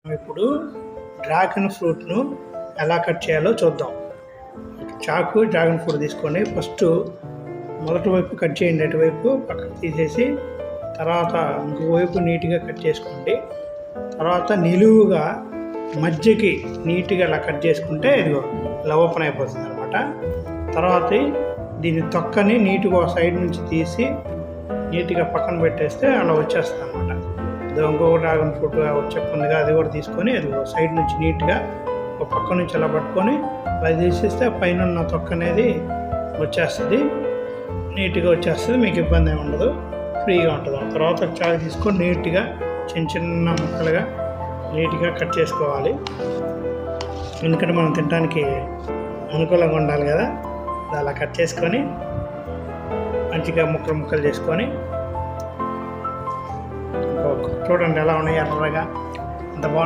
ఇప్పుడు డ్రాగన్ ఫ్రూట్ను ఎలా కట్ చేయాలో చూద్దాం. చాకు డ్రాగన్ ఫ్రూట్ తీసుకొని ఫస్ట్ మొదటి వైపు కట్ చేయండి, అటువైపు పక్కకు తీసేసి తర్వాత ఇంకోవైపు నీట్గా కట్ చేసుకోండి. తర్వాత నిలువుగా మధ్యకి నీట్గా ఇలా కట్ చేసుకుంటే ఇదిగో ఇలా ఓపెన్ అయిపోతుంది అనమాట. తర్వాత దీని తొక్కని నీట్గా సైడ్ నుంచి తీసి నీట్గా పక్కన పెట్టేస్తే అలా వచ్చేస్తుంది అనమాట. ఇంకొక డ్రాగన్ ఫ్రూట్ చెప్పుందిగా అది కూడా తీసుకొని అది సైడ్ నుంచి నీట్గా ఒక పక్క నుంచి అలా పట్టుకొని అలా తీసేస్తే పైన ఉన్న తొక్క అనేది వచ్చేస్తుంది, నీట్గా వచ్చేస్తుంది. మీకు ఇబ్బంది ఏమి ఉండదు, ఫ్రీగా ఉంటుంది. ఆ తర్వాత చాకు తీసుకొని నీట్గా చిన్న చిన్న ముక్కలుగా నీట్గా కట్ చేసుకోవాలి. ఎందుకంటే మనం తినడానికి అనుకూలంగా ఉండాలి కదా. అలా కట్ చేసుకొని మంచిగా ముక్కలు చేసుకొని చూడండి ఎలా ఉన్నాయి, ఎర్రగా ఎంత బాగుంది.